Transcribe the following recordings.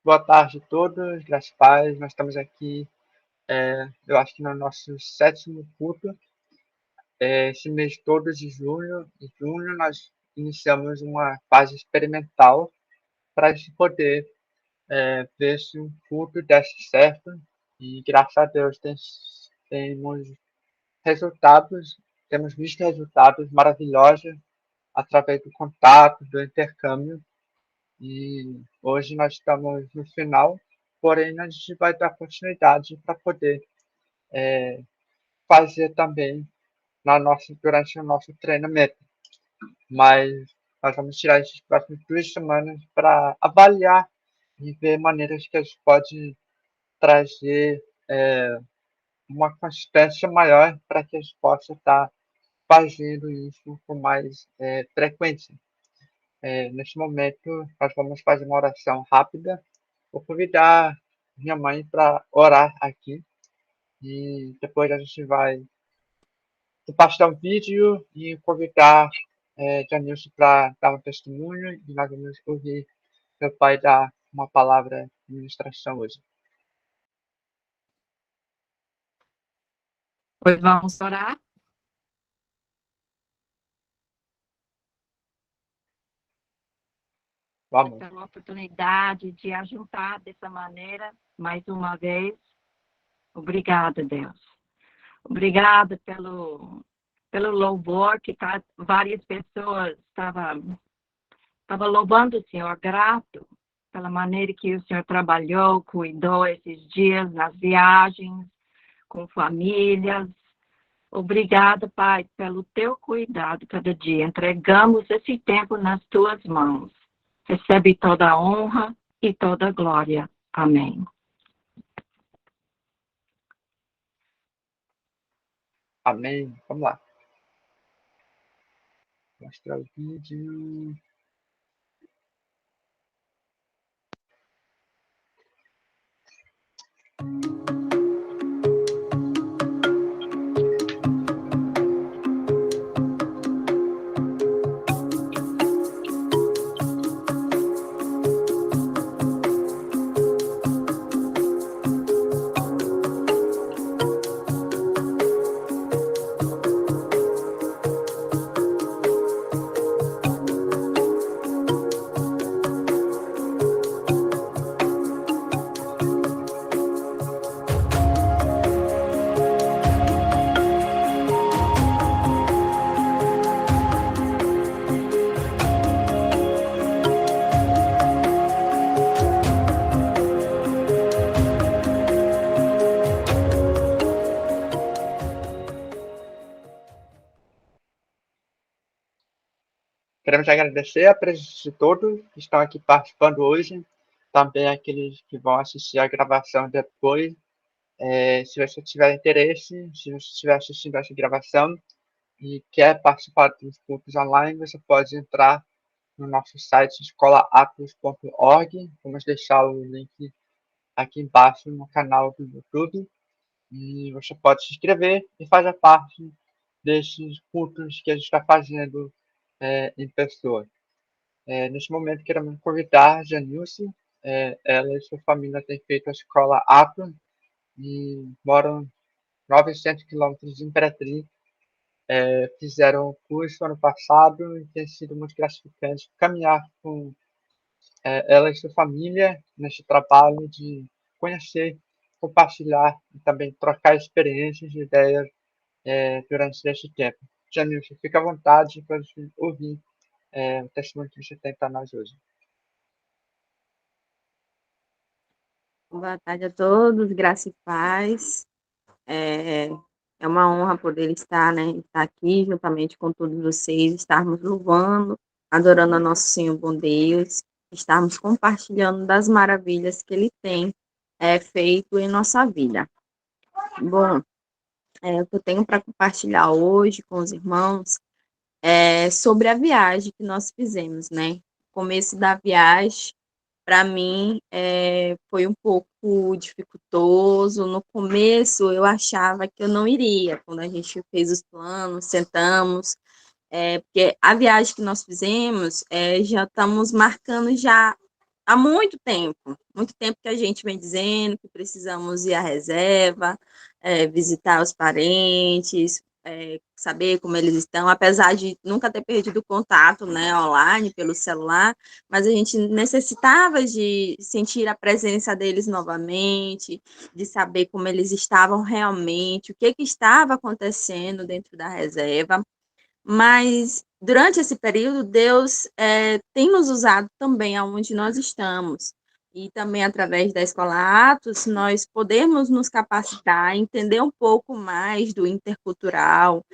Boa tarde a todos, graças a paz. Nós estamos aqui, eu acho que no nosso sétimo culto. Esse mês todo de junho nós iniciamos uma fase experimental para a gente poder ver se um culto desse certo. E graças a Deus temos resultados, temos visto resultados maravilhosos através do contato, do intercâmbio. E hoje nós estamos no final, porém a gente vai dar continuidade para poder fazer também durante o nosso treinamento. Mas nós vamos tirar essas próximas 2 semanas para avaliar e ver maneiras que a gente pode trazer uma consistência maior para que a gente possa estar fazendo isso com mais frequência. Neste momento, nós vamos fazer uma oração rápida. Vou convidar minha mãe para orar aqui e depois a gente vai compartilhar um vídeo e convidar Janilson para dar um testemunho e nós vamos ouvir meu pai dar uma palavra de ministração hoje. Pois vamos orar. Vamos. Pela oportunidade de ajuntar dessa maneira, mais uma vez. Obrigada, Deus. Obrigada pelo louvor que várias pessoas estavam louvando o Senhor, grato pela maneira que o Senhor trabalhou, cuidou esses dias nas viagens, com famílias. Obrigada, Pai, pelo teu cuidado cada dia. Entregamos esse tempo nas tuas mãos. Recebe toda a honra e toda a glória. Amém. Amém. Vamos lá. Mostrar o vídeo. Queremos agradecer a presença de todos que estão aqui participando hoje, também aqueles que vão assistir a gravação depois. Se você tiver interesse, se você estiver assistindo essa gravação e quer participar dos cultos online, você pode entrar no nosso site escolaatos.org. Vamos deixar o link aqui embaixo no canal do YouTube. E você pode se inscrever e fazer parte desses cultos que a gente está fazendo em pessoa. Neste momento, queremos convidar a Janilce. Ela e sua família têm feito a escola Atos e moram 900 quilômetros de Imperatriz. Fizeram o curso ano passado e tem sido muito gratificante caminhar com ela e sua família neste trabalho de conhecer, compartilhar e também trocar experiências e ideias durante este tempo. Janilson, fica à vontade para ouvir o testemunho que você tem para nós hoje. Boa tarde a todos, graça e paz. É uma honra poder estar, estar aqui juntamente com todos vocês, estarmos louvando, adorando a nosso Senhor bom Deus, estarmos compartilhando das maravilhas que Ele tem feito em nossa vida. Bom, o que eu tenho para compartilhar hoje com os irmãos é sobre a viagem que nós fizemos, né? O começo da viagem, para mim, foi um pouco dificultoso. No começo, eu achava que eu não iria. Quando a gente fez os planos, sentamos, porque a viagem que nós fizemos, já estamos marcando já há muito tempo que a gente vem dizendo que precisamos ir à reserva, visitar os parentes, saber como eles estão, apesar de nunca ter perdido o contato, né, online, pelo celular, mas a gente necessitava de sentir a presença deles novamente, de saber como eles estavam realmente, o que estava acontecendo dentro da reserva. Mas durante esse período, Deus tem nos usado também aonde nós estamos. E também através da Escola Atos, nós podemos nos capacitar, entender um pouco mais do intercultural,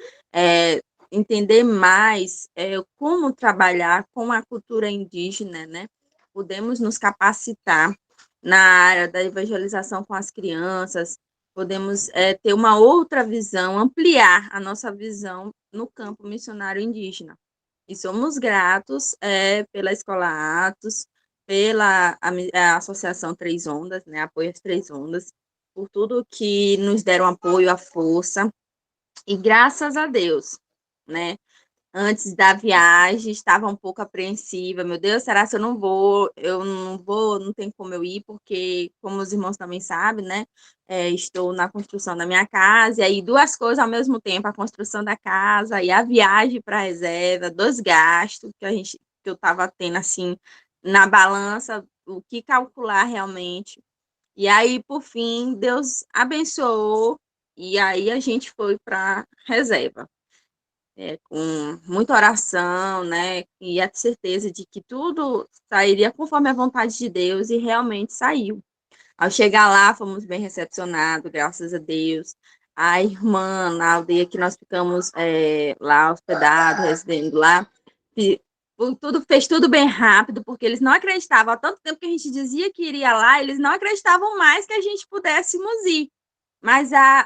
entender mais como trabalhar com a cultura indígena, né? Podemos nos capacitar na área da evangelização com as crianças, podemos ter uma outra visão, ampliar a nossa visão no campo missionário indígena. E somos gratos pela Escola Atos, pela a Associação Três Ondas, né, Apoio às Três Ondas, por tudo que nos deram apoio, a força, e graças a Deus, né, antes da viagem, estava um pouco apreensiva. Meu Deus, será que eu não vou? Eu não vou, não tem como eu ir, porque, como os irmãos também sabem, né? Estou na construção da minha casa, e aí duas coisas ao mesmo tempo, a construção da casa e a viagem para a reserva, dois gastos que eu estava tendo assim na balança, o que calcular realmente. E aí, por fim, Deus abençoou, e aí a gente foi para a reserva com muita oração, né? E a certeza de que tudo sairia conforme a vontade de Deus, e realmente saiu. Ao chegar lá, fomos bem recepcionados, graças a Deus. A irmã, na aldeia que nós ficamos lá hospedados, residendo lá, fez tudo bem rápido, porque eles não acreditavam. Há tanto tempo que a gente dizia que iria lá, eles não acreditavam mais que a gente pudéssemos ir. Mas a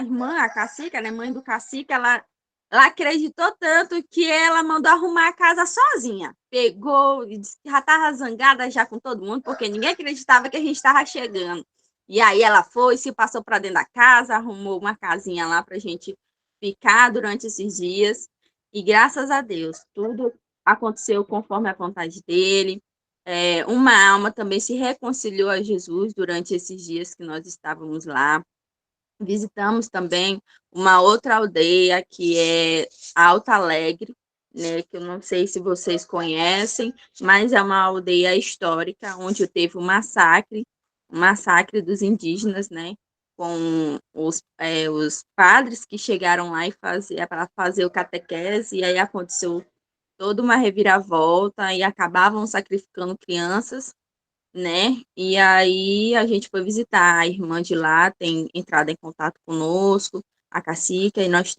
irmã, a cacica, né, mãe do cacique, ela acreditou tanto que ela mandou arrumar a casa sozinha. Pegou e disse que já estava zangada já com todo mundo, porque ninguém acreditava que a gente estava chegando. E aí ela foi, se passou para dentro da casa, arrumou uma casinha lá para a gente ficar durante esses dias. E graças a Deus, tudo aconteceu conforme a vontade dele. Uma alma também se reconciliou a Jesus durante esses dias que nós estávamos lá. Visitamos também uma outra aldeia que é Alto Alegre, né, que eu não sei se vocês conhecem, mas é uma aldeia histórica onde teve um massacre dos indígenas, né, com os padres que chegaram lá para fazer o catequese, e aí aconteceu toda uma reviravolta e acabavam sacrificando crianças, né? E aí a gente foi visitar a irmã de lá, tem entrado em contato conosco, a cacica, e nós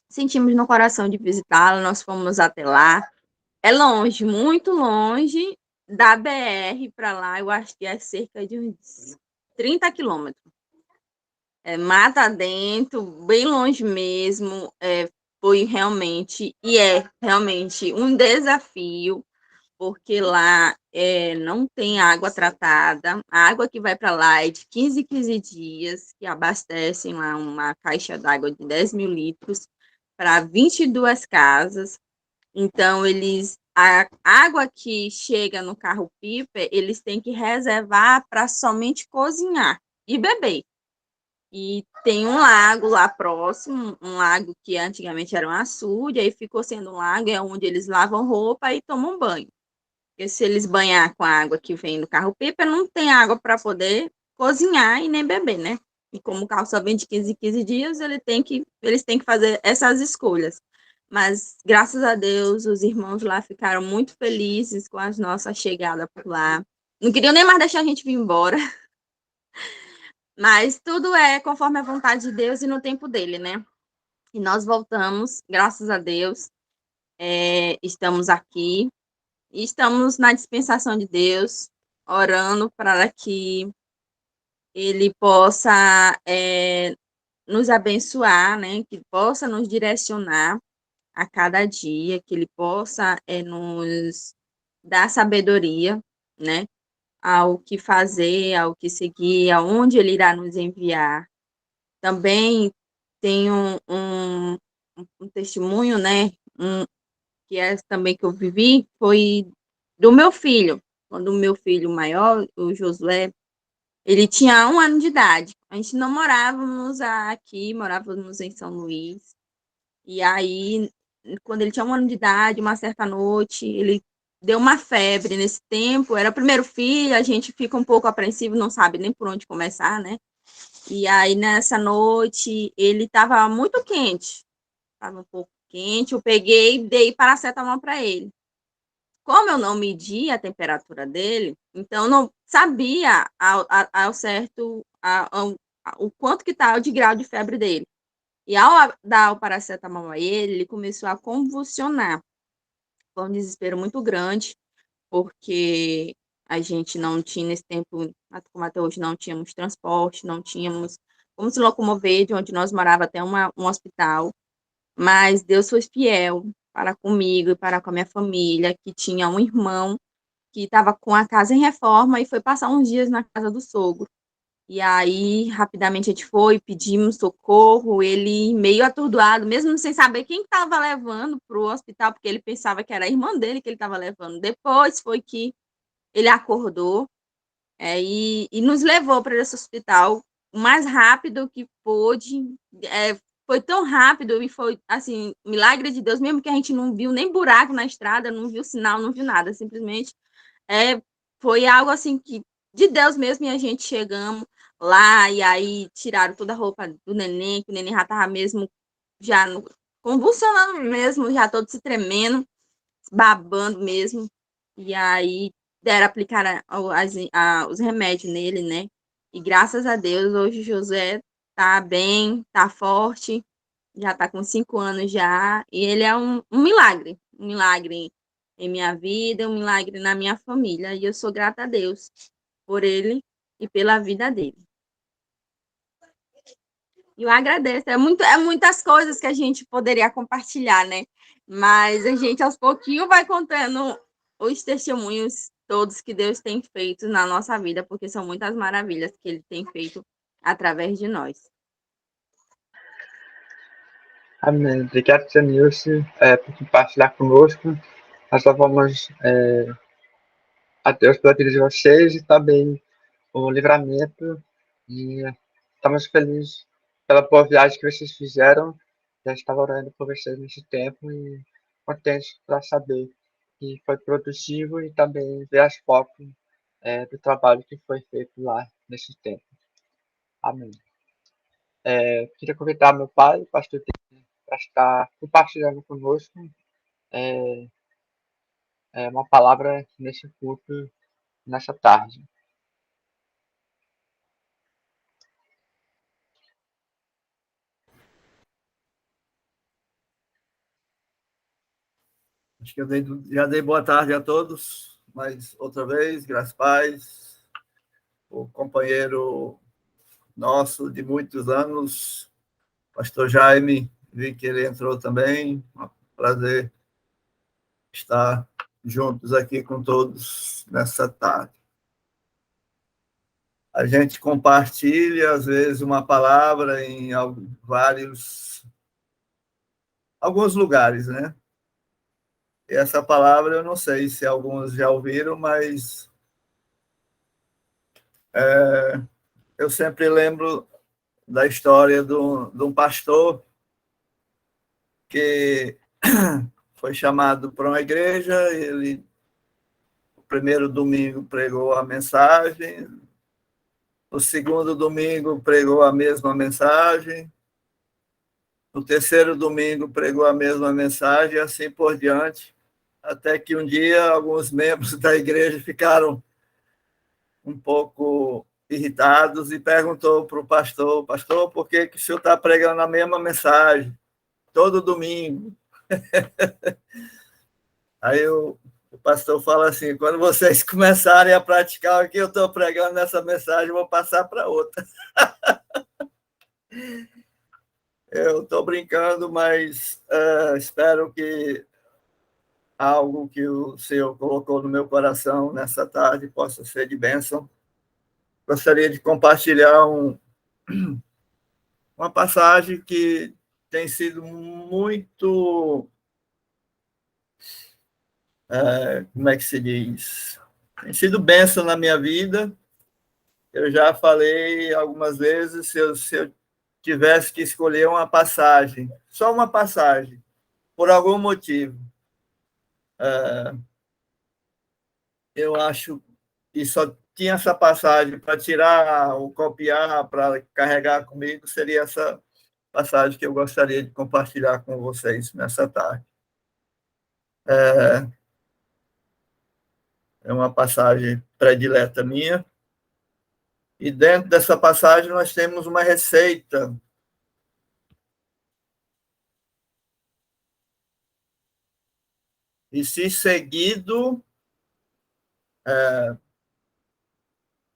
sentimos no coração de visitá-la, nós fomos até lá. É longe, muito longe da BR para lá, eu acho que é cerca de uns 30 quilômetros. Mata dentro, bem longe mesmo, foi realmente, e é realmente um desafio, porque lá não tem água tratada. A água que vai para lá é de 15 em 15 dias, que abastecem lá uma caixa d'água de 10 mil litros para 22 casas. Então, a água que chega no carro-pipa, eles têm que reservar para somente cozinhar e beber. E tem um lago lá próximo, um lago que antigamente era um açude, aí ficou sendo um lago, é onde eles lavam roupa e tomam banho. Porque se eles banhar com a água que vem do carro-pipa, não tem água para poder cozinhar e nem beber, né? E como o carro só vem de 15 em 15 dias, eles têm que fazer essas escolhas. Mas, graças a Deus, os irmãos lá ficaram muito felizes com a nossa chegada por lá. Não queriam nem mais deixar a gente vir embora. Mas tudo é conforme a vontade de Deus e no tempo dele, né? E nós voltamos, graças a Deus. Estamos aqui. E estamos na dispensação de Deus, orando para que Ele possa nos abençoar, né? Que possa nos direcionar a cada dia, que Ele possa nos dar sabedoria, né? Ao que fazer, ao que seguir, aonde Ele irá nos enviar. Também tem um testemunho, né? Que é também que eu vivi, foi do meu filho. quando o meu filho maior, o Josué, ele tinha 1 ano de idade. A gente não morávamos aqui, morávamos em São Luís. E aí, quando ele tinha 1 ano de idade, uma certa noite, ele deu uma febre nesse tempo. Era o primeiro filho, a gente fica um pouco apreensivo, não sabe nem por onde começar, né? E aí, nessa noite, ele estava muito quente. Estava um pouco quente. Eu peguei e dei paracetamol para ele. Como eu não medi a temperatura dele, então eu não sabia ao certo o quanto que estava de grau de febre dele. E ao dar o paracetamol a ele, ele começou a convulsionar. Foi um desespero muito grande, porque a gente não tinha nesse tempo, como até hoje, não tínhamos transporte, não tínhamos como se locomover de onde nós morava até um hospital. Mas Deus foi fiel para comigo e para com a minha família, que tinha um irmão que estava com a casa em reforma e foi passar uns dias na casa do sogro. E aí, rapidamente, a gente foi, pedimos socorro, ele meio atordoado, mesmo sem saber quem estava levando para o hospital, porque ele pensava que era a irmã dele que ele estava levando. Depois foi que ele acordou, e nos levou para esse hospital o mais rápido que pôde. Foi tão rápido e foi, assim, milagre de Deus, mesmo que a gente não viu nem buraco na estrada, não viu sinal, não viu nada, simplesmente foi algo assim que de Deus mesmo, e a gente chegamos lá, e aí tiraram toda a roupa do neném, que o neném já estava mesmo, já convulsionando mesmo, já todo se tremendo, babando mesmo, e aí deram aplicar os remédios nele, né? E graças a Deus, hoje o José tá bem, tá forte, já tá com 5 anos já, e ele é um milagre em minha vida, um milagre na minha família, e eu sou grata a Deus por ele e pela vida dele. E eu agradeço, muitas coisas que a gente poderia compartilhar, né? Mas a gente aos pouquinhos vai contando os testemunhos todos que Deus tem feito na nossa vida, porque são muitas maravilhas que ele tem feito através de nós. Amém. Obrigado, Tia Nilce, por compartilhar conosco. Nós louvamos a Deus pela vida de vocês e também o livramento. E estamos felizes pela boa viagem que vocês fizeram. Já estava orando por vocês nesse tempo e contentes para saber que foi produtivo e também ver as fotos do trabalho que foi feito lá nesse tempo. Amém. Queria convidar meu pai, o pastor, para estar compartilhando conosco é, uma palavra nesse culto, nessa tarde. Acho que já dei boa tarde a todos, mais outra vez, graças a paz, o companheiro nosso de muitos anos, pastor Jaime, vi que ele entrou também, um prazer estar juntos aqui com todos nessa tarde. A gente compartilha, às vezes, uma palavra em alguns lugares, né? E essa palavra, eu não sei se alguns já ouviram, mas eu sempre lembro da história de um pastor que foi chamado para uma igreja, ele, no primeiro domingo, pregou a mensagem, no segundo domingo, pregou a mesma mensagem, no terceiro domingo, pregou a mesma mensagem, e assim por diante, até que um dia alguns membros da igreja ficaram um pouco irritados e perguntou para o pastor, por que o senhor está pregando a mesma mensagem todo domingo? Aí o pastor fala assim, quando vocês começarem a praticar o que eu estou pregando nessa mensagem, eu vou passar para outra. Eu estou brincando, mas espero que algo que o Senhor colocou no meu coração nessa tarde possa ser de bênção. Gostaria de compartilhar uma passagem que tem sido muito, como é que se diz? Tem sido bênção na minha vida. Eu já falei algumas vezes, se eu tivesse que escolher uma passagem, só uma passagem, por algum motivo, eu acho que só tinha essa passagem para tirar ou copiar, para carregar comigo, seria essa passagem que eu gostaria de compartilhar com vocês nessa tarde. É uma passagem predileta minha, e dentro dessa passagem nós temos uma receita. E se seguido,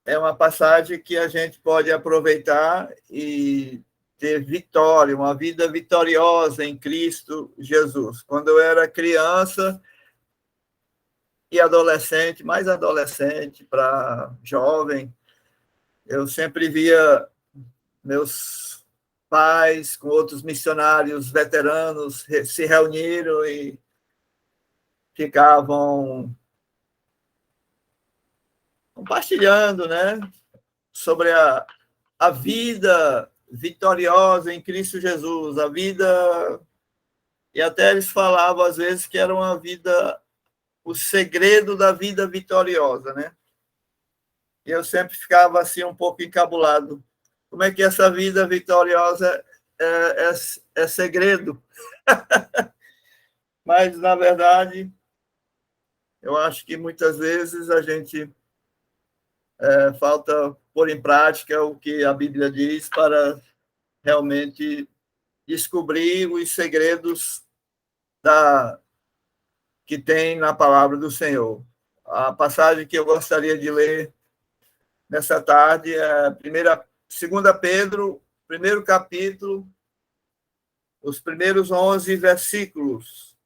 é uma passagem que a gente pode aproveitar e ter vitória, uma vida vitoriosa em Cristo Jesus. Quando eu era criança e adolescente, mais adolescente para jovem, eu sempre via meus pais com outros missionários veteranos se reuniram e ficavam compartilhando, né, sobre a vida vitoriosa em Cristo Jesus, a vida, e até eles falavam às vezes que era uma vida, o segredo da vida vitoriosa, né? E eu sempre ficava assim um pouco encabulado. Como é que essa vida vitoriosa é segredo? Mas, na verdade, eu acho que muitas vezes a gente falta pôr em prática o que a Bíblia diz para realmente descobrir os segredos que tem na palavra do Senhor. A passagem que eu gostaria de ler nessa tarde é 2 Pedro, primeiro capítulo, os primeiros 11 versículos.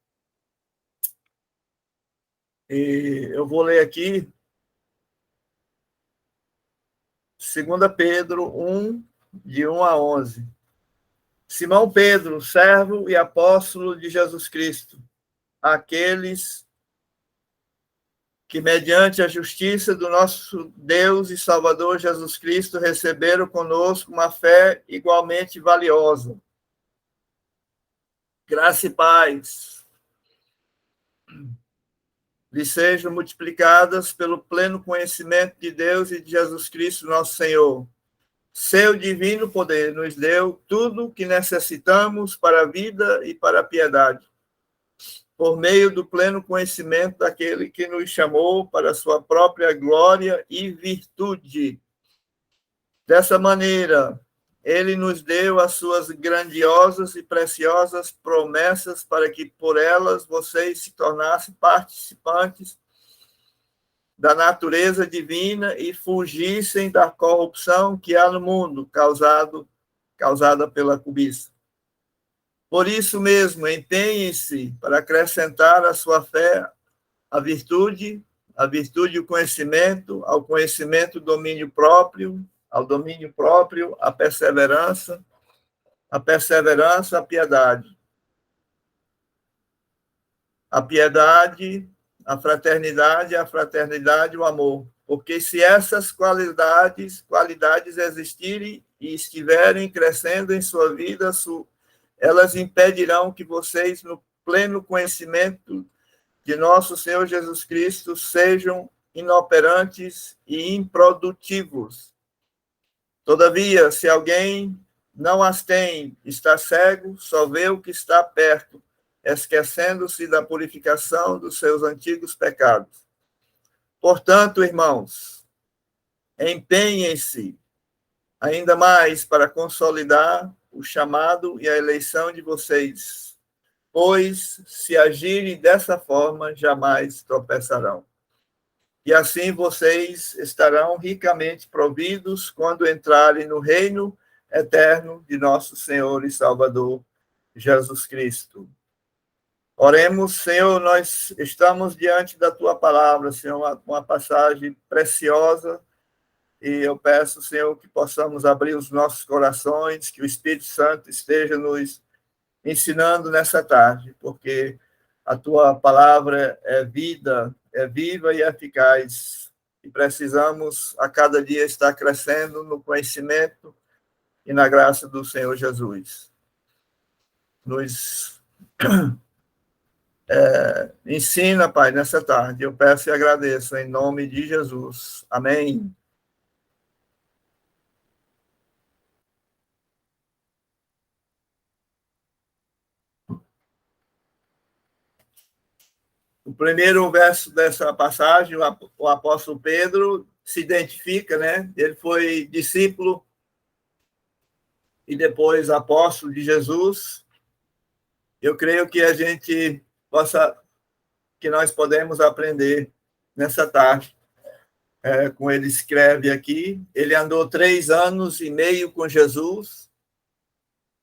E eu vou ler aqui 2 Pedro 1, de 1 a 11. Simão Pedro, servo e apóstolo de Jesus Cristo, aqueles que, mediante a justiça do nosso Deus e Salvador Jesus Cristo, receberam conosco uma fé igualmente valiosa. Graça e paz lhes sejam multiplicadas pelo pleno conhecimento de Deus e de Jesus Cristo, nosso Senhor. Seu divino poder nos deu tudo o que necessitamos para a vida e para a piedade, por meio do pleno conhecimento daquele que nos chamou para a sua própria glória e virtude. Dessa maneira, ele nos deu as suas grandiosas e preciosas promessas para que por elas vocês se tornassem participantes da natureza divina e fugissem da corrupção que há no mundo, causada pela cobiça. Por isso mesmo, empenhem-se para acrescentar à sua fé a virtude o conhecimento, ao conhecimento o domínio próprio, ao domínio próprio a perseverança, a piedade, a fraternidade, o amor. Porque se essas qualidades existirem e estiverem crescendo em sua vida, elas impedirão que vocês, no pleno conhecimento de nosso Senhor Jesus Cristo, sejam inoperantes e improdutivos. Todavia, se alguém não as tem, está cego, só vê o que está perto, esquecendo-se da purificação dos seus antigos pecados. Portanto, irmãos, empenhem-se ainda mais para consolidar o chamado e a eleição de vocês, pois, se agirem dessa forma, jamais tropeçarão. E assim vocês estarão ricamente providos quando entrarem no reino eterno de nosso Senhor e Salvador, Jesus Cristo. Oremos, Senhor, nós estamos diante da Tua palavra, Senhor, uma passagem preciosa, e eu peço, Senhor, que possamos abrir os nossos corações, que o Espírito Santo esteja nos ensinando nessa tarde, porque a Tua palavra é vida, é viva e eficaz, e precisamos a cada dia estar crescendo no conhecimento e na graça do Senhor Jesus. Nos ensina, Pai, nessa tarde. Eu peço e agradeço em nome de Jesus. Amém. O primeiro verso dessa passagem, o apóstolo Pedro se identifica, né? Ele foi discípulo e depois apóstolo de Jesus. Eu creio que que nós podemos aprender nessa tarde. Como ele escreve aqui, ele andou 3 anos e meio com Jesus.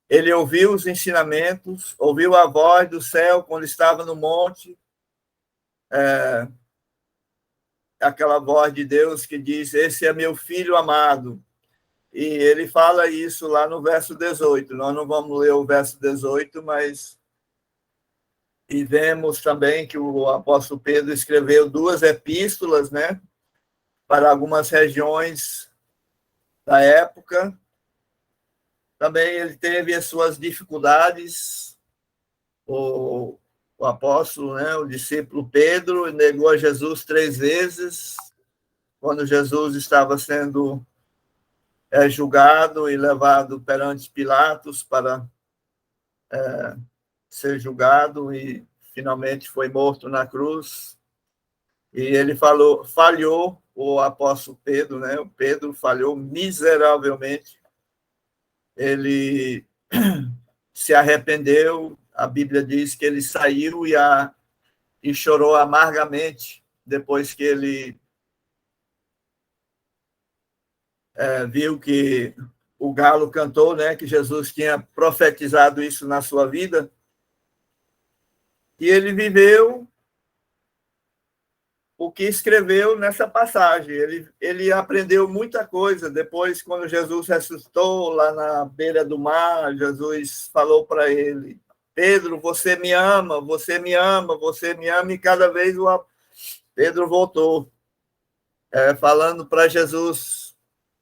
Ele ouviu os ensinamentos, ouviu a voz do céu quando estava no monte. Aquela voz de Deus que diz: esse é meu filho amado. E ele fala isso lá no verso 18. Nós não vamos ler o verso 18, mas... E vemos também que o apóstolo Pedro escreveu 2 epístolas, né, para algumas regiões da época. Também ele teve as suas dificuldades. O apóstolo, né, o discípulo Pedro, negou a Jesus 3 vezes, quando Jesus estava sendo julgado e levado perante Pilatos para ser julgado, e finalmente foi morto na cruz. E ele falhou, o apóstolo Pedro, né? O Pedro falhou miseravelmente. Ele se arrependeu. A Bíblia diz que ele saiu e chorou amargamente depois que ele viu que o galo cantou, né? Que Jesus tinha profetizado isso na sua vida. E ele viveu o que escreveu nessa passagem. Ele aprendeu muita coisa. Depois, quando Jesus ressuscitou lá na beira do mar, Jesus falou para ele: Pedro, você me ama, você me ama, você me ama. E cada vez Pedro voltou, falando para Jesus: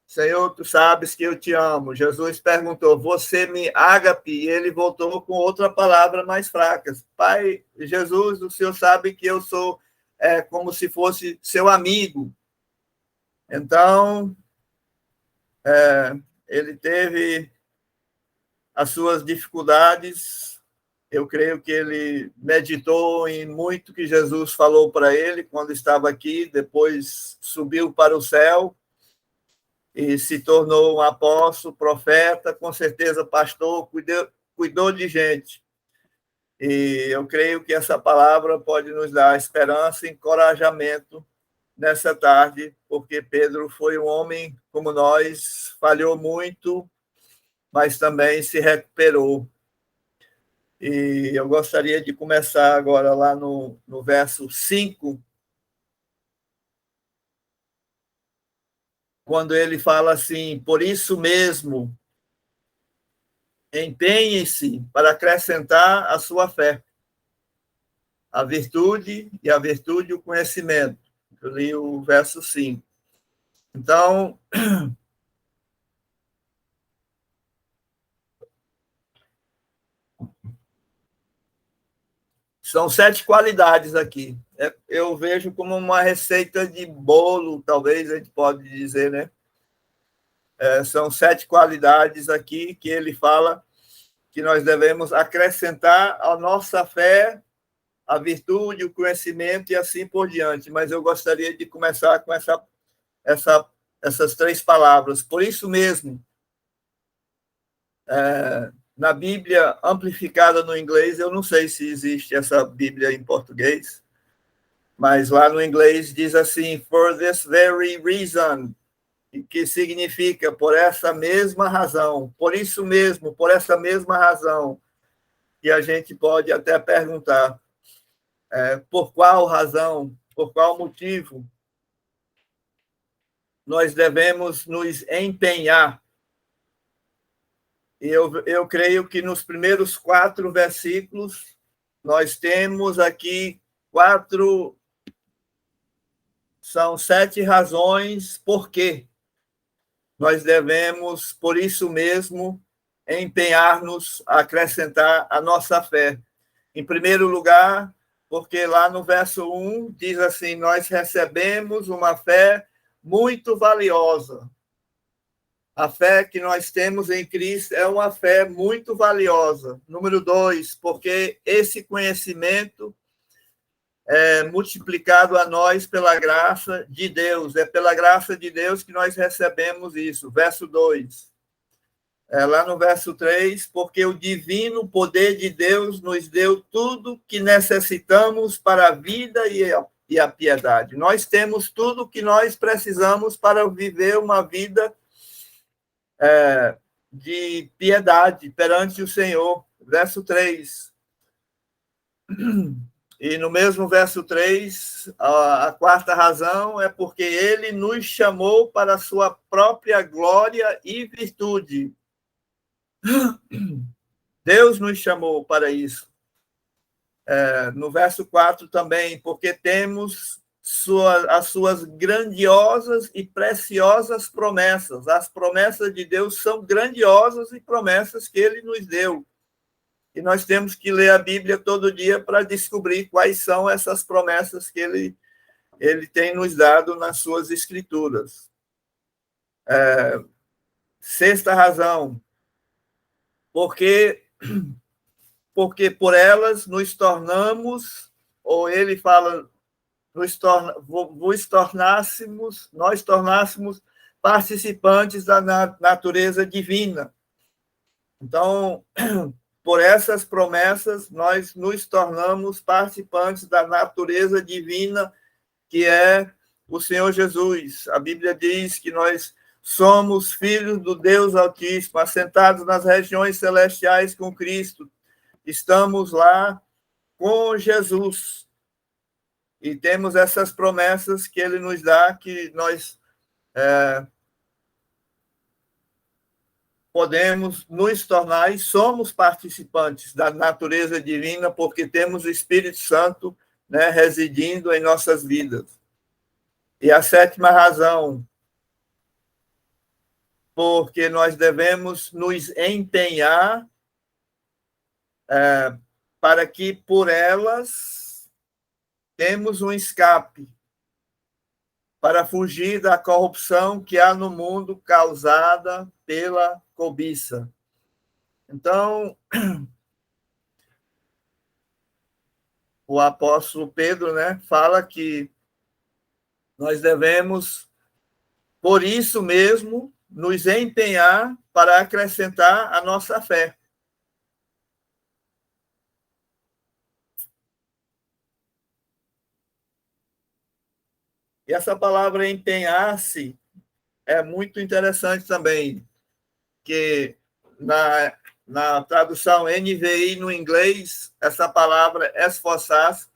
Senhor, tu sabes que eu te amo. Jesus perguntou: você me ágape? E ele voltou com outra palavra mais fraca: Pai, Jesus, o Senhor sabe que eu sou como se fosse seu amigo. Então, ele teve as suas dificuldades. Eu creio que ele meditou em muito que Jesus falou para ele quando estava aqui, depois subiu para o céu e se tornou um apóstolo, profeta, com certeza pastor, cuidou de gente. E eu creio que essa palavra pode nos dar esperança e encorajamento nessa tarde, porque Pedro foi um homem como nós, falhou muito, mas também se recuperou. E eu gostaria de começar agora lá no verso 5, quando ele fala assim: por isso mesmo, empenhe-se para acrescentar a sua fé, a virtude, e a virtude o conhecimento. Eu li o verso 5. Então, são 7 qualidades aqui. Eu vejo como uma receita de bolo, talvez a gente pode dizer, né? São 7 qualidades aqui que ele fala que nós devemos acrescentar à nossa fé, a virtude, o conhecimento e assim por diante. Mas eu gostaria de começar com essas 3 palavras. Por isso mesmo, na Bíblia amplificada no inglês, eu não sei se existe essa Bíblia em português, mas lá no inglês diz assim: for this very reason, que significa por essa mesma razão, por isso mesmo, por essa mesma razão. E a gente pode até perguntar: por qual razão, por qual motivo nós devemos nos empenhar? E eu creio que nos primeiros 4 versículos nós temos aqui 4 são 7 razões por que nós devemos, por isso mesmo, empenhar-nos a acrescentar a nossa fé. Em primeiro lugar, porque lá no verso 1 diz assim: nós recebemos uma fé muito valiosa. A fé que nós temos em Cristo é uma fé muito valiosa. Número 2, porque esse conhecimento é multiplicado a nós pela graça de Deus. É pela graça de Deus que nós recebemos isso. Verso 2. Lá no verso 3, porque o divino poder de Deus nos deu tudo que necessitamos para a vida e a piedade. Nós temos tudo que nós precisamos para viver uma vida de piedade perante o Senhor. Verso 3. E no mesmo verso 3, a quarta razão é porque ele nos chamou para a sua própria glória e virtude. Deus nos chamou para isso. No verso 4 também, porque temos as suas grandiosas e preciosas promessas. As promessas de Deus são grandiosas e promessas que ele nos deu. E nós temos que ler a Bíblia todo dia para descobrir quais são essas promessas que ele tem nos dado nas suas escrituras. Sexta razão, porque por elas nos tornamos, ou ele fala, nós tornássemos participantes da natureza divina. Então, por essas promessas, nós nos tornamos participantes da natureza divina, que é o Senhor Jesus. A Bíblia diz que nós somos filhos do Deus Altíssimo, assentados nas regiões celestiais com Cristo. Estamos lá com Jesus. E temos essas promessas que ele nos dá, que nós podemos nos tornar e somos participantes da natureza divina, porque temos o Espírito Santo, né, residindo em nossas vidas. E a sétima razão, porque nós devemos nos empenhar para que por elas temos um escape para fugir da corrupção que há no mundo causada pela cobiça. Então, o apóstolo Pedro, né, fala que nós devemos, por isso mesmo, nos empenhar para acrescentar a nossa fé. E essa palavra empenhar-se é muito interessante também, que na tradução NVI no inglês, essa palavra esforçar-se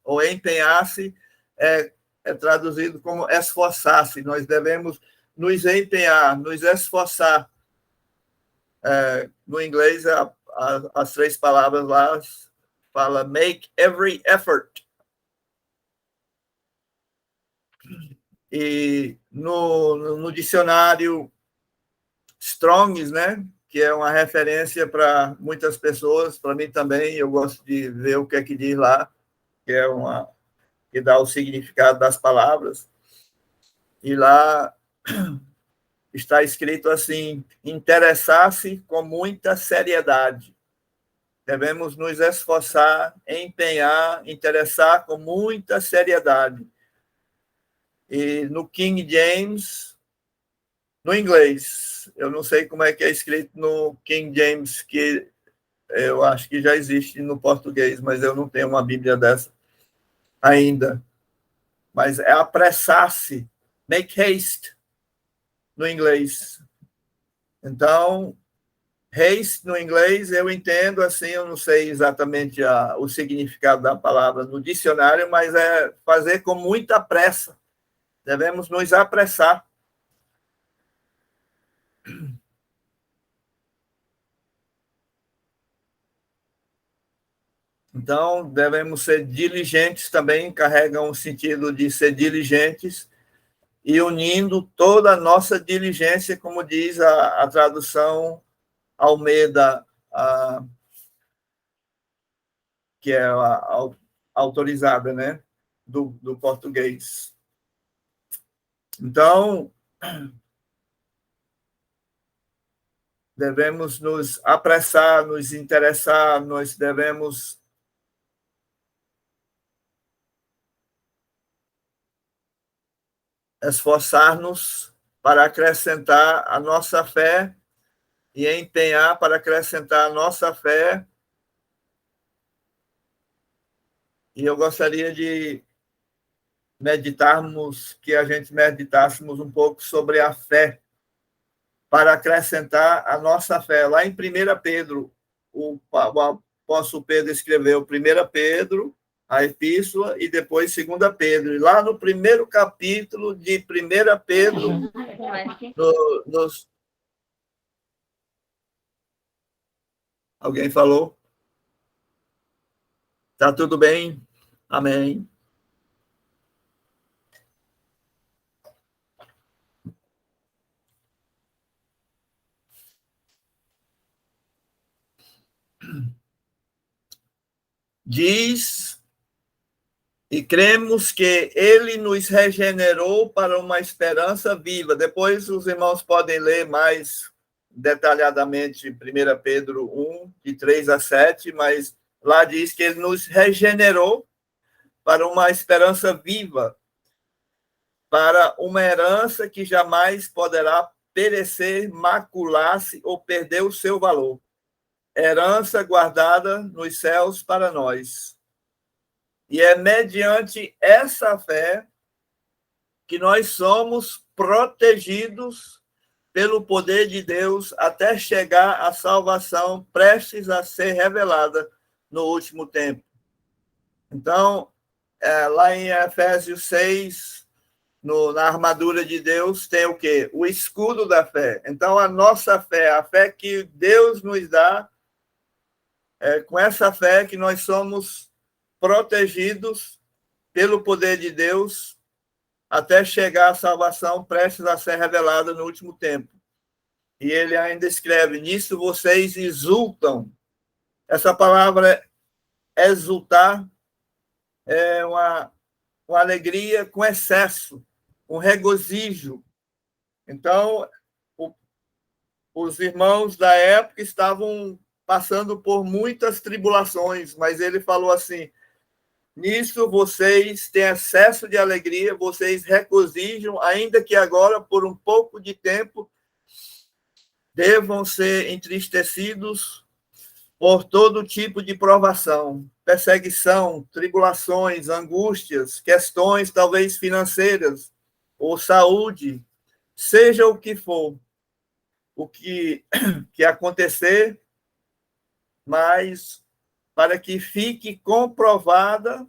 ou empenhar-se é traduzido como esforçar-se. Nós devemos nos empenhar, nos esforçar. No inglês, as 3 palavras lá fala make every effort. E no dicionário Strong's, né, que é uma referência para muitas pessoas, para mim também, eu gosto de ver o que é que diz lá, que dá o significado das palavras. E lá está escrito assim: interessar-se com muita seriedade. Devemos nos esforçar, empenhar, interessar com muita seriedade. E no King James, no inglês, eu não sei como é que é escrito no King James, que eu acho que já existe no português, mas eu não tenho uma Bíblia dessa ainda. Mas é apressar-se, make haste, no inglês. Então, haste no inglês eu entendo assim, eu não sei exatamente o significado da palavra no dicionário, mas é fazer com muita pressa. Devemos nos apressar. Então, devemos ser diligentes também, carrega um sentido de ser diligentes, e unindo toda a nossa diligência, como diz a tradução Almeida, que é a autorizada, né, do português. Então, devemos nos apressar, nos interessar, nós devemos esforçar-nos para acrescentar a nossa fé e empenhar para acrescentar a nossa fé. E eu gostaria de que a gente meditássemos um pouco sobre a fé, para acrescentar a nossa fé. Lá em 1 Pedro, o apóstolo Pedro escreveu 1 Pedro, a epístola, e depois 2 Pedro. E lá no primeiro capítulo de 1 Pedro, Alguém falou? Tá tudo bem? Amém. Diz, e cremos que ele nos regenerou para uma esperança viva. Depois os irmãos podem ler mais detalhadamente 1 Pedro 1, de 3 a 7, mas lá diz que ele nos regenerou para uma esperança viva, para uma herança que jamais poderá perecer, macular-se ou perder o seu valor. Herança guardada nos céus para nós. E é mediante essa fé que nós somos protegidos pelo poder de Deus até chegar à salvação prestes a ser revelada no último tempo. Então, lá em Efésios 6, na armadura de Deus, tem o quê? O escudo da fé. Então, a nossa fé, a fé que Deus nos dá, é com essa fé que nós somos protegidos pelo poder de Deus até chegar à salvação prestes a ser revelada no último tempo. E ele ainda escreve, nisso vocês exultam. Essa palavra exultar é uma alegria com excesso, um regozijo. Então, os irmãos da época estavam passando por muitas tribulações, mas ele falou assim, nisso vocês têm excesso de alegria, vocês regozijam, ainda que agora, por um pouco de tempo, devam ser entristecidos por todo tipo de provação, perseguição, tribulações, angústias, questões talvez financeiras ou saúde, seja o que for, o que acontecer, mas para que fique comprovada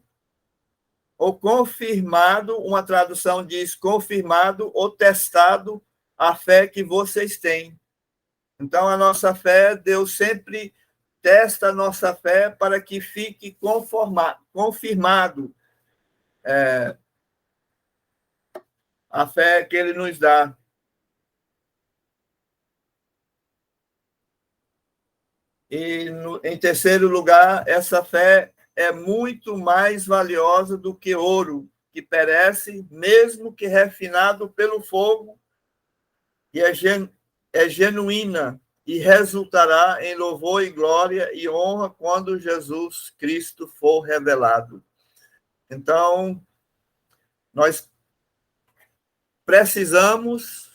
ou confirmado, uma tradução diz confirmado ou testado a fé que vocês têm. Então, a nossa fé, Deus sempre testa a nossa fé para que fique confirmado a fé que Ele nos dá. E, em terceiro lugar, essa fé é muito mais valiosa do que ouro, que perece, mesmo que refinado pelo fogo, e é genuína, e resultará em louvor e glória e honra quando Jesus Cristo for revelado. Então, nós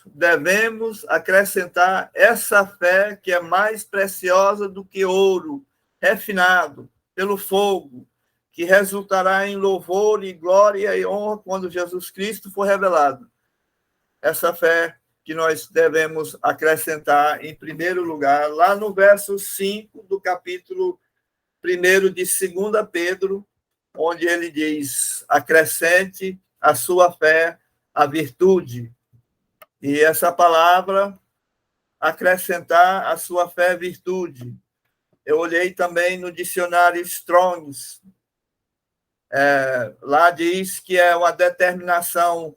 devemos acrescentar essa fé que é mais preciosa do que ouro, refinado pelo fogo, que resultará em louvor e glória e honra quando Jesus Cristo for revelado. Essa fé que nós devemos acrescentar, em primeiro lugar, lá no verso 5 do capítulo 1 de 2 Pedro, onde ele diz, acrescente a sua fé a virtude. E essa palavra, acrescentar a sua fé virtude, eu olhei também no dicionário Strongs. Lá diz que é uma determinação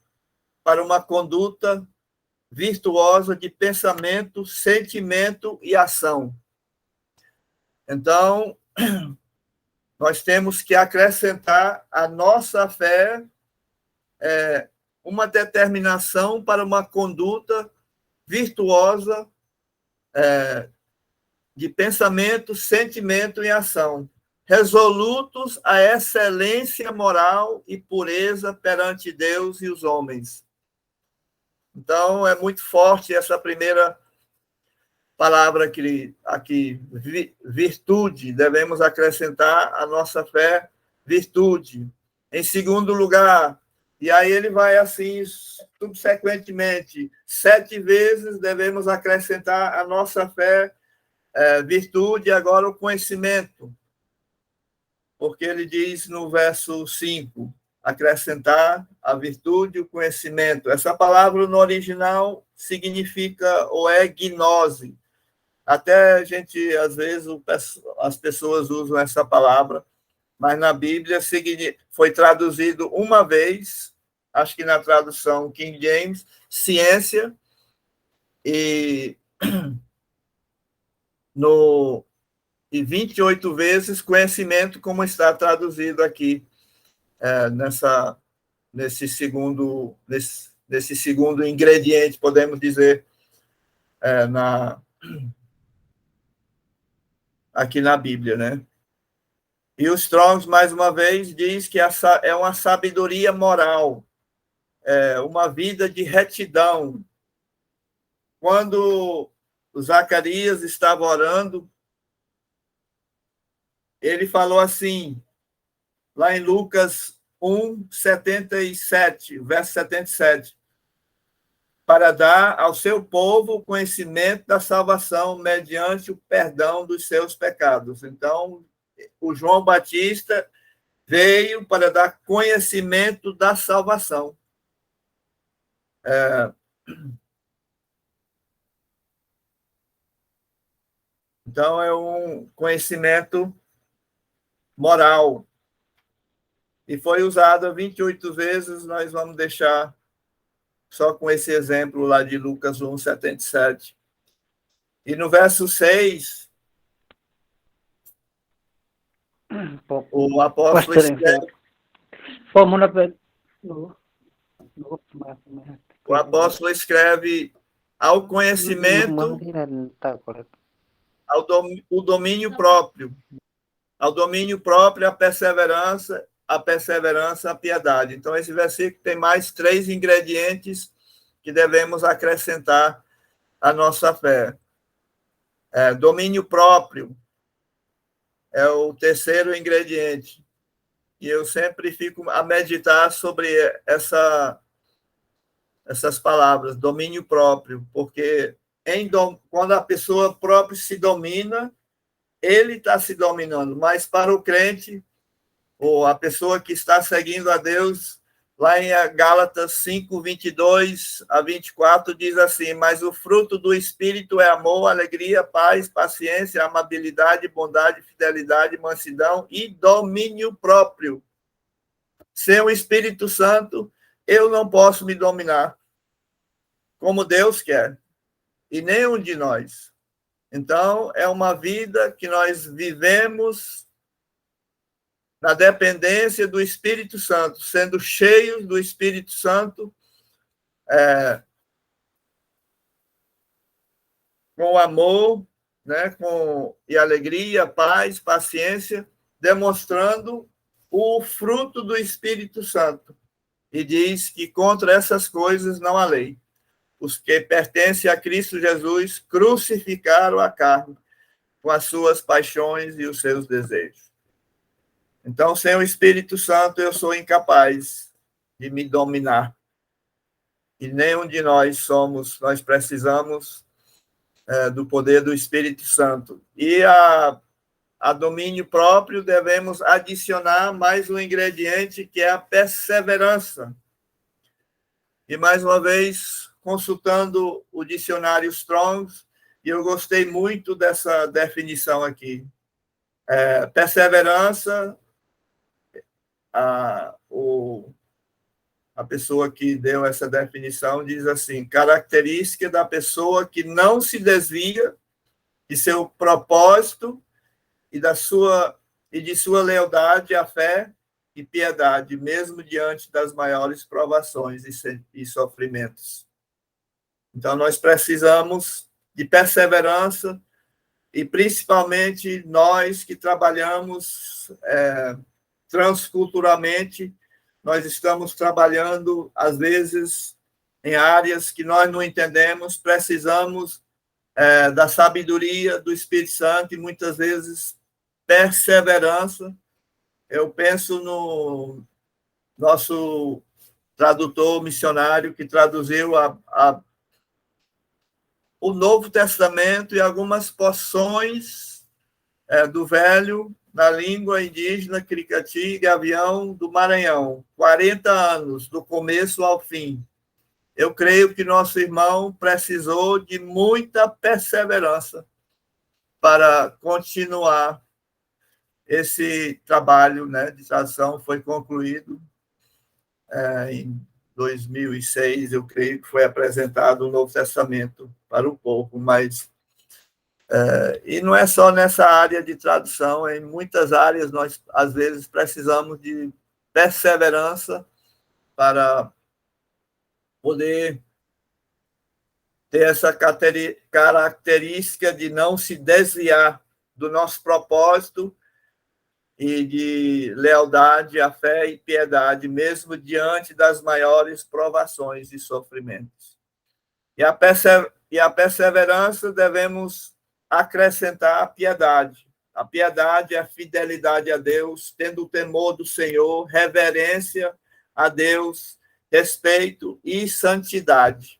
para uma conduta virtuosa de pensamento, sentimento e ação. Então, nós temos que acrescentar à nossa fé uma determinação para uma conduta virtuosa de pensamento, sentimento e ação, resolutos à excelência moral e pureza perante Deus e os homens. Então, é muito forte essa primeira palavra aqui, virtude. Devemos acrescentar à nossa fé virtude. Em segundo lugar, e aí ele vai assim, subsequentemente, 7 vezes devemos acrescentar à nossa fé virtude, agora o conhecimento. Porque ele diz no verso 5, acrescentar a virtude e o conhecimento. Essa palavra no original significa ou é gnose. Até a gente, às vezes, as pessoas usam essa palavra, mas na Bíblia foi traduzido uma vez, acho que na tradução King James, ciência, e 28 vezes conhecimento, como está traduzido aqui nesse segundo ingrediente, podemos dizer, aqui na Bíblia, né? E o Strong's, mais uma vez, diz que é uma sabedoria moral, uma vida de retidão. Quando Zacarias estava orando, ele falou assim, lá em Lucas 1:77, verso 77, para dar ao seu povo o conhecimento da salvação mediante o perdão dos seus pecados. Então, o João Batista veio para dar conhecimento da salvação. Então, é um conhecimento moral. E foi usado 28 vezes, nós vamos deixar só com esse exemplo lá de Lucas 1:77. E no verso 6, o apóstolo escreve... O apóstolo escreve ao conhecimento, o domínio próprio. Ao domínio próprio, a perseverança, a piedade. Então, esse versículo tem mais 3 ingredientes que devemos acrescentar à nossa fé. Domínio próprio é o terceiro ingrediente. E eu sempre fico a meditar sobre essas palavras, domínio próprio, porque quando a pessoa própria se domina, ele está se dominando, mas para o crente, ou a pessoa que está seguindo a Deus, lá em Gálatas 5:22-24, diz assim, mas o fruto do Espírito é amor, alegria, paz, paciência, amabilidade, bondade, fidelidade, mansidão e domínio próprio. Sem o Espírito Santo, eu não posso me dominar, como Deus quer, e nenhum de nós. Então, é uma vida que nós vivemos na dependência do Espírito Santo, sendo cheios do Espírito Santo, com amor, né, e alegria, paz, paciência, demonstrando o fruto do Espírito Santo. E diz que contra essas coisas não há lei. Os que pertencem a Cristo Jesus crucificaram a carne com as suas paixões e os seus desejos. Então, sem o Espírito Santo, eu sou incapaz de me dominar. E nenhum de nós nós precisamos do poder do Espírito Santo. E a domínio próprio, devemos adicionar mais um ingrediente, que é a perseverança. E, mais uma vez, consultando o dicionário Strong's, e eu gostei muito dessa definição aqui. Perseverança, a pessoa que deu essa definição diz assim: característica da pessoa que não se desvia de seu propósito e de sua lealdade à fé e piedade, mesmo diante das maiores provações e sofrimentos. Então, nós precisamos de perseverança, e principalmente nós que trabalhamos transculturalmente, nós estamos trabalhando, às vezes, em áreas que nós não entendemos, precisamos da sabedoria do Espírito Santo e, muitas vezes, perseverança. Eu penso no nosso tradutor missionário que traduziu o Novo Testamento e algumas porções do Velho na língua indígena Cricati e Gavião do Maranhão. 40 anos, do começo ao fim. Eu creio que nosso irmão precisou de muita perseverança para continuar esse trabalho, né, de tradução. Foi concluído em 2006, eu creio que foi apresentado o Novo Testamento para o povo, mas e não é só nessa área de tradução, em muitas áreas nós, às vezes, precisamos de perseverança para poder ter essa característica de não se desviar do nosso propósito e de lealdade à fé e piedade, mesmo diante das maiores provações e sofrimentos. E a perseverança devemos acrescentar a piedade. A piedade é a fidelidade a Deus, tendo o temor do Senhor, reverência a Deus, respeito e santidade.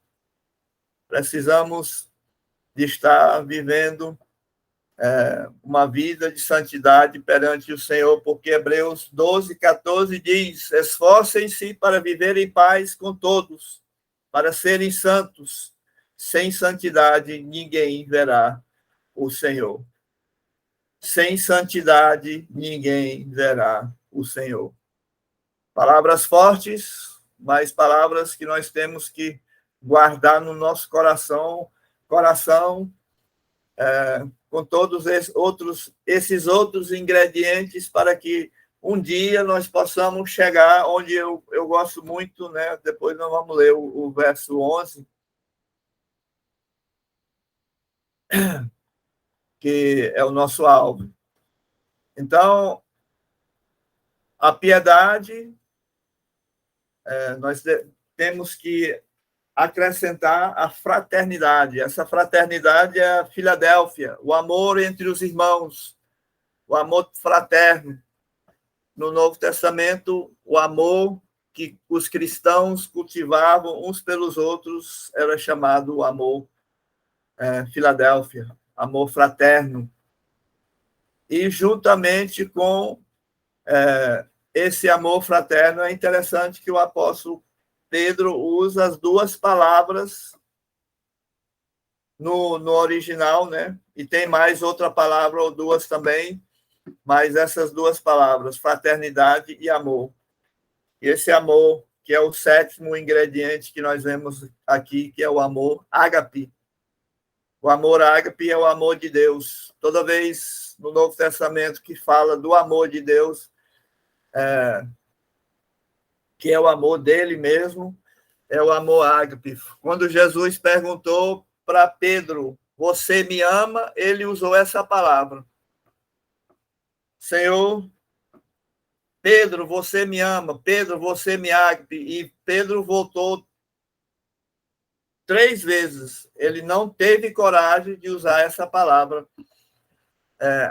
Precisamos de estar vivendo uma vida de santidade perante o Senhor, porque Hebreus 12, 14 diz: esforcem-se para viver em paz com todos, para serem santos. Sem santidade, ninguém verá o Senhor. Sem santidade, ninguém verá o Senhor. Palavras fortes, mas palavras que nós temos que guardar no nosso coração, com todos esses outros ingredientes, para que um dia nós possamos chegar onde eu gosto muito, né? Depois nós vamos ler o verso 11, que é o nosso alvo. Então, a piedade, nós temos que acrescentar a fraternidade. Essa fraternidade é a Filadélfia, o amor entre os irmãos, o amor fraterno. No Novo Testamento, o amor que os cristãos cultivavam uns pelos outros era chamado o amor Filadélfia, amor fraterno. E juntamente com esse amor fraterno, é interessante que o apóstolo Pedro usa as duas palavras no original, né? E tem mais outra palavra ou duas também, mas essas duas palavras, fraternidade e amor. E esse amor, que é o sétimo ingrediente que nós vemos aqui, que é o amor ágape. O amor ágape é o amor de Deus. Toda vez no Novo Testamento que fala do amor de Deus, que é o amor dele mesmo, é o amor ágape. Quando Jesus perguntou para Pedro, você me ama? Ele usou essa palavra. Senhor, Pedro, você me ama. Pedro, você me ágape. E Pedro voltou 3 vezes. Ele não teve coragem de usar essa palavra,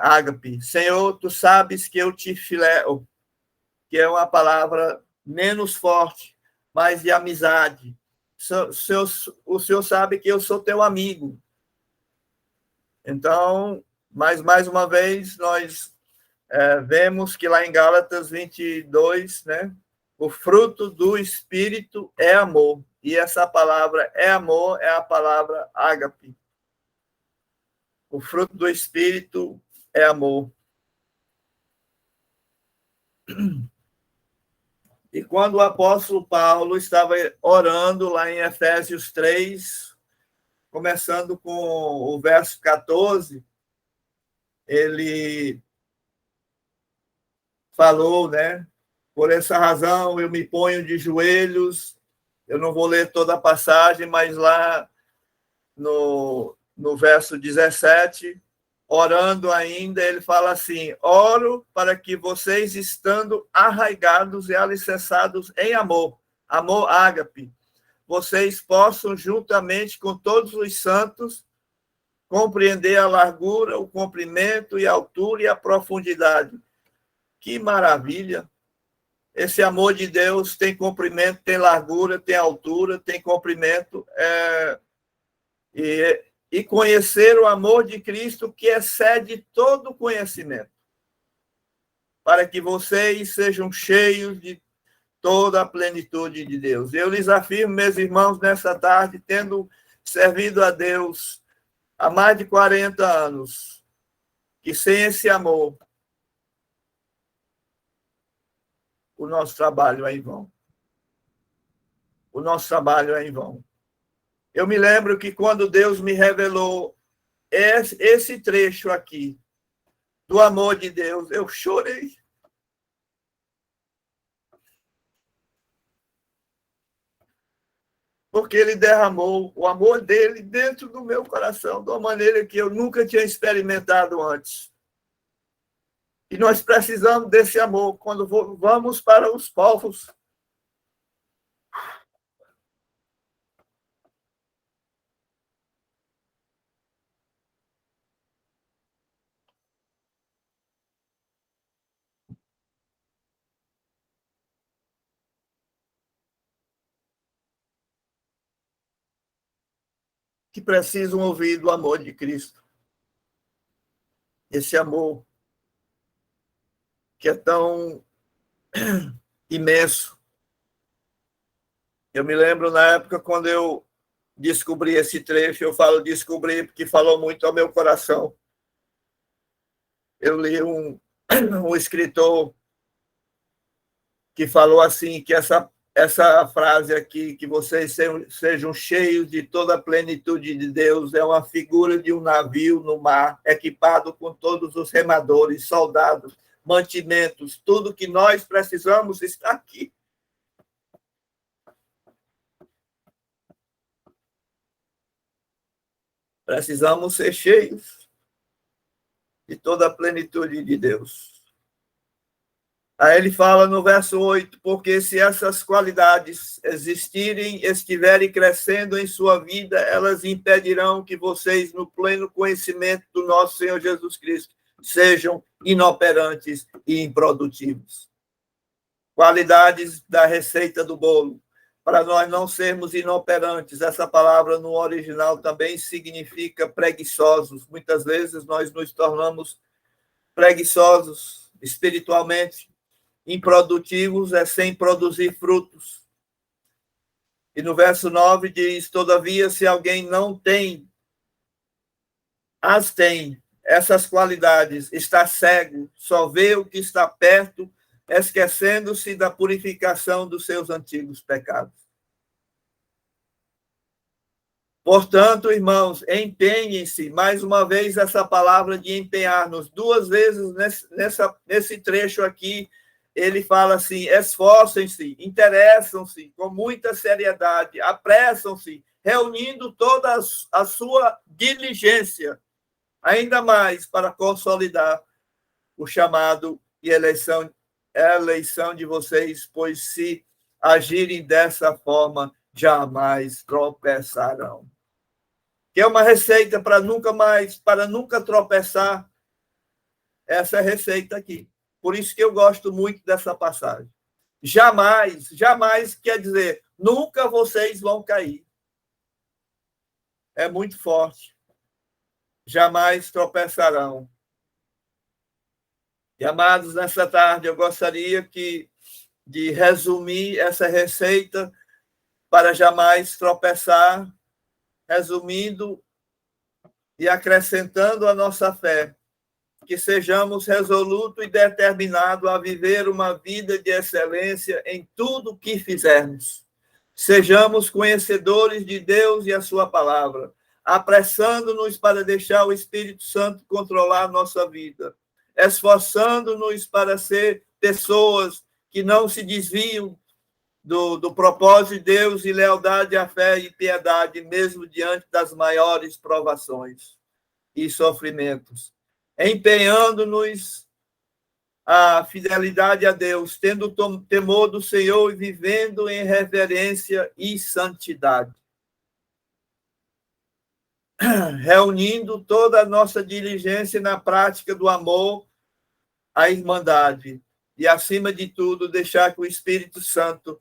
ágape. Senhor, tu sabes que eu te fileo, que é uma palavra menos forte, mas de amizade. O Senhor sabe que eu sou teu amigo. Então, mais uma vez, nós vemos que lá em Gálatas 22, né, o fruto do Espírito é amor. E essa palavra é amor, é a palavra ágape. O fruto do Espírito é amor. E quando o apóstolo Paulo estava orando lá em Efésios 3, começando com o verso 14, ele falou, né? Por essa razão eu me ponho de joelhos. Eu não vou ler toda a passagem, mas lá no verso 17, orando ainda, ele fala assim: oro para que vocês, estando arraigados e alicerçados em amor, amor ágape, vocês possam, juntamente com todos os santos, compreender a largura, o comprimento e a altura e a profundidade. Que maravilha! Esse amor de Deus tem comprimento, tem largura, tem altura, tem comprimento, e conhecer o amor de Cristo que excede todo conhecimento, para que vocês sejam cheios de toda a plenitude de Deus. Eu lhes afirmo, meus irmãos, nessa tarde, tendo servido a Deus há mais de 40 anos, que sem esse amor, o nosso trabalho é em vão. O nosso trabalho é em vão. Eu me lembro que quando Deus me revelou esse trecho aqui, do amor de Deus, eu chorei. Porque ele derramou o amor dele dentro do meu coração, de uma maneira que eu nunca tinha experimentado antes. E nós precisamos desse amor quando vamos para os povos. Que precisam ouvir do amor de Cristo. Esse amor que é tão imenso. Eu me lembro na época quando eu descobri esse trecho, eu falo descobri porque falou muito ao meu coração. Eu li um escritor que falou assim, que essa frase aqui, que vocês sejam cheios de toda a plenitude de Deus, é uma figura de um navio no mar, equipado com todos os remadores, soldados, mantimentos, tudo que nós precisamos está aqui. Precisamos ser cheios de toda a plenitude de Deus. Aí ele fala no verso 8, porque se essas qualidades existirem, estiverem crescendo em sua vida, elas impedirão que vocês, no pleno conhecimento do nosso Senhor Jesus Cristo, sejam inoperantes e improdutivos. Qualidades da receita do bolo. Para nós não sermos inoperantes, essa palavra no original também significa preguiçosos. Muitas vezes nós nos tornamos preguiçosos espiritualmente. Improdutivos é sem produzir frutos. E no verso 9 diz, todavia, se alguém não tem, essas qualidades, está cego, só vê o que está perto, esquecendo-se da purificação dos seus antigos pecados. Portanto, irmãos, empenhem-se, mais uma vez essa palavra de empenhar-nos, 2 vezes nesse trecho aqui, ele fala assim, esforcem-se, interessam-se com muita seriedade, apressam-se, reunindo toda a sua diligência, ainda mais para consolidar o chamado e eleição de vocês, pois se agirem dessa forma, jamais tropeçarão. Que é uma receita para nunca tropeçar, essa receita aqui. Por isso que eu gosto muito dessa passagem. Jamais, jamais quer dizer, nunca vocês vão cair. É muito forte. Jamais tropeçarão. E, amados, nessa tarde eu gostaria de resumir essa receita para jamais tropeçar, resumindo e acrescentando a nossa fé, que sejamos resolutos e determinados a viver uma vida de excelência em tudo que fizermos. Sejamos conhecedores de Deus e a sua palavra, apressando-nos para deixar o Espírito Santo controlar nossa vida, esforçando-nos para ser pessoas que não se desviam do propósito de Deus e lealdade à fé e piedade, mesmo diante das maiores provações e sofrimentos, empenhando-nos a fidelidade a Deus, tendo temor do Senhor e vivendo em reverência e santidade. Reunindo toda a nossa diligência na prática do amor à irmandade e, acima de tudo, deixar que o Espírito Santo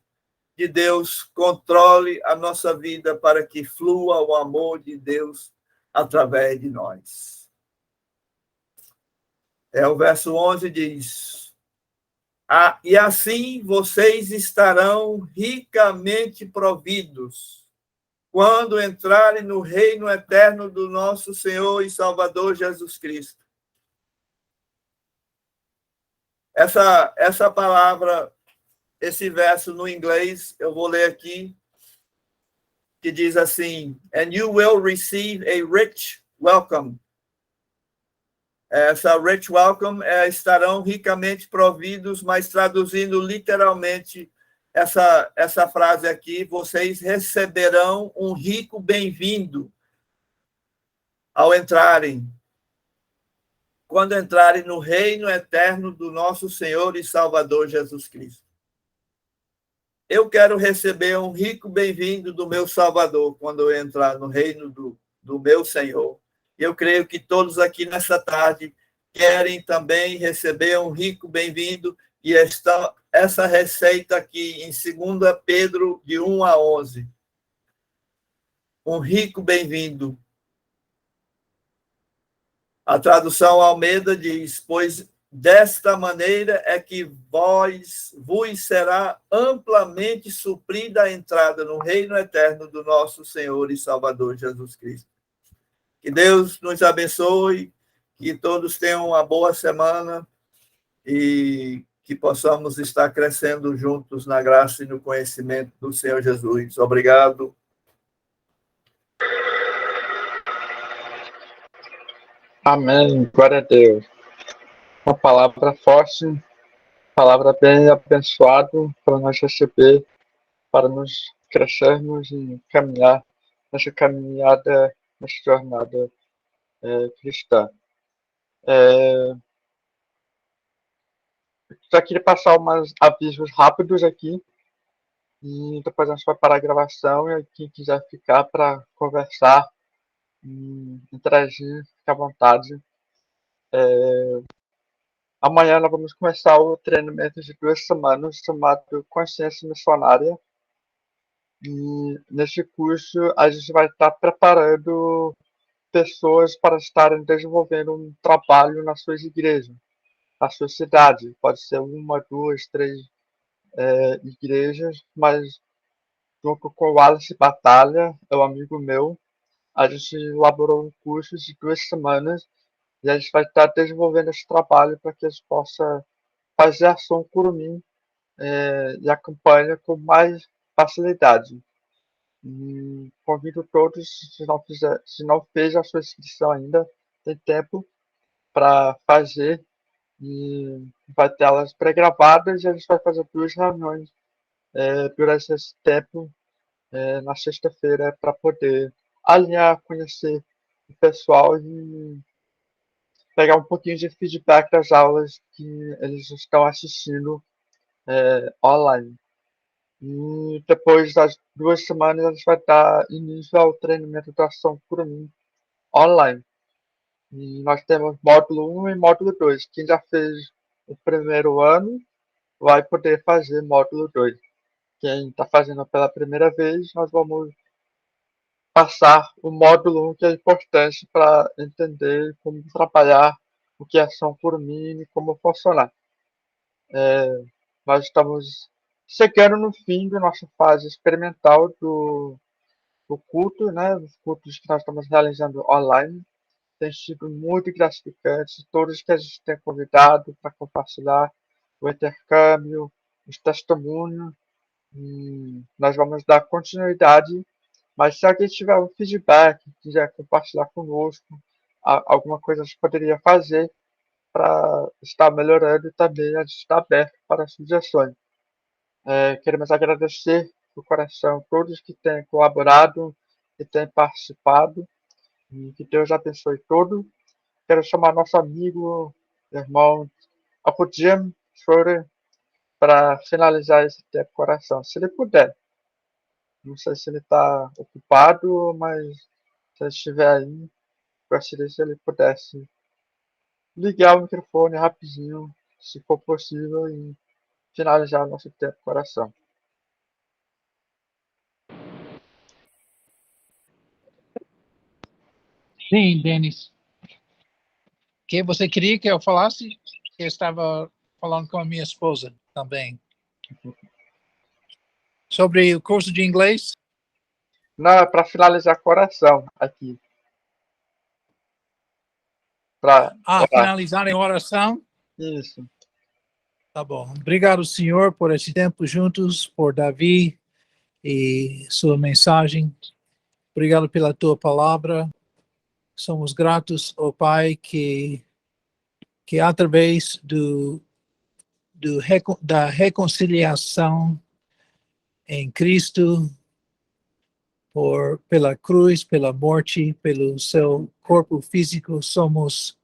de Deus controle a nossa vida para que flua o amor de Deus através de nós. O verso 11 diz: e assim vocês estarão ricamente providos quando entrarem no reino eterno do nosso Senhor e Salvador Jesus Cristo. Essa palavra, esse verso no inglês, eu vou ler aqui, que diz assim: and you will receive a rich welcome. Essa rich welcome estarão ricamente providos, mas traduzindo literalmente essa frase aqui, vocês receberão um rico bem-vindo ao entrarem, quando entrarem no reino eterno do nosso Senhor e Salvador Jesus Cristo. Eu quero receber um rico bem-vindo do meu Salvador quando eu entrar no reino do meu Senhor. Eu creio que todos aqui nessa tarde querem também receber um rico bem-vindo, e essa receita aqui em 2 Pedro, de 1 a 11. Um rico bem-vindo. A tradução Almeida diz: pois desta maneira é que vos será amplamente suprida a entrada no reino eterno do nosso Senhor e Salvador Jesus Cristo. Que Deus nos abençoe, que todos tenham uma boa semana e que possamos estar crescendo juntos na graça e no conhecimento do Senhor Jesus. Obrigado. Amém. Glória a Deus. Uma palavra forte, palavra bem abençoada para nós receber, para nos crescermos e caminhar nessa caminhada, nessa jornada cristã. Só queria passar uns avisos rápidos aqui e depois a gente vai parar a gravação, e quem quiser ficar para conversar, interagir, fica à vontade. Amanhã nós vamos começar o treinamento de 2 semanas chamado Consciência Missionária. E neste curso a gente vai estar preparando pessoas para estarem desenvolvendo um trabalho nas suas igrejas, na sua cidade. Pode ser 1, 2, 3 igrejas, mas junto com o Wallace Batalha, é um amigo meu, a gente elaborou um curso de 2 semanas e a gente vai estar desenvolvendo esse trabalho para que a gente possa fazer a ação Curumim e a campanha com mais facilidade. E convido todos, se não fez a sua inscrição ainda, tem tempo para fazer, e vai ter elas pré-gravadas e a gente vai fazer 2 reuniões durante esse tempo, na sexta-feira, para poder alinhar, conhecer o pessoal e pegar um pouquinho de feedback das aulas que eles estão assistindo online. E depois das 2 semanas a gente vai dar início ao treinamento da ação Curumim online. E nós temos módulo 1 e módulo 2. Quem já fez o primeiro ano vai poder fazer módulo 2. Quem está fazendo pela primeira vez, nós vamos passar o módulo 1, que é importante para entender como trabalhar, o que é ação Curumim e como funcionar. Nós estamos chegando no fim da nossa fase experimental do culto, né? Dos cultos que nós estamos realizando online. tem sido muito gratificante. Todos que a gente tem convidado para compartilhar o intercâmbio, os testemunhos, nós vamos dar continuidade. Mas se alguém tiver um feedback, quiser compartilhar conosco, alguma coisa a gente poderia fazer para estar melhorando também, a gente está aberto para sugestões. Queremos agradecer do coração todos que têm colaborado, que têm participado, e que Deus abençoe todos. Quero chamar nosso amigo, irmão Apudim Schroeder, para finalizar esse tempo coração, se ele puder. Não sei se ele está ocupado, mas se ele estiver aí, gostaria se ele pudesse ligar o microfone rapidinho, se for possível, e finalizar o nosso tempo coração. Sim, Denis. Que você queria que eu falasse? Eu estava falando com a minha esposa também. Sobre o curso de inglês? Não, é para finalizar coração aqui. Para finalizar em oração? Isso. Tá bom. Obrigado, Senhor, por esse tempo juntos, por Davi e sua mensagem. Obrigado pela tua palavra. Somos gratos, ó Pai, que através da reconciliação em Cristo, pela cruz, pela morte, pelo seu corpo físico, somos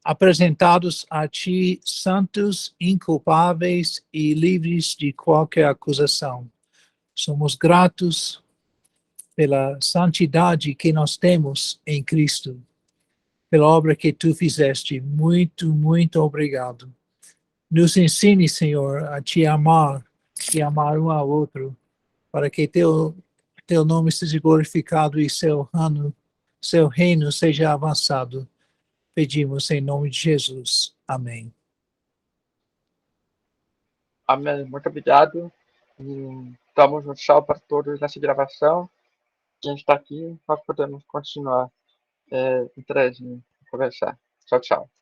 apresentados a Ti santos, inculpáveis e livres de qualquer acusação. Somos gratos pela santidade que nós temos em Cristo, pela obra que Tu fizeste. Muito, muito obrigado. Nos ensine, Senhor, a Te amar e amar um ao outro, para que Teu nome seja glorificado e seu reino seja avançado. Pedimos em nome de Jesus. Amém. Amém. Muito obrigado. E damos um tchau para todos nessa gravação. Quem está aqui, nós podemos continuar interagindo, conversar. Tchau, tchau.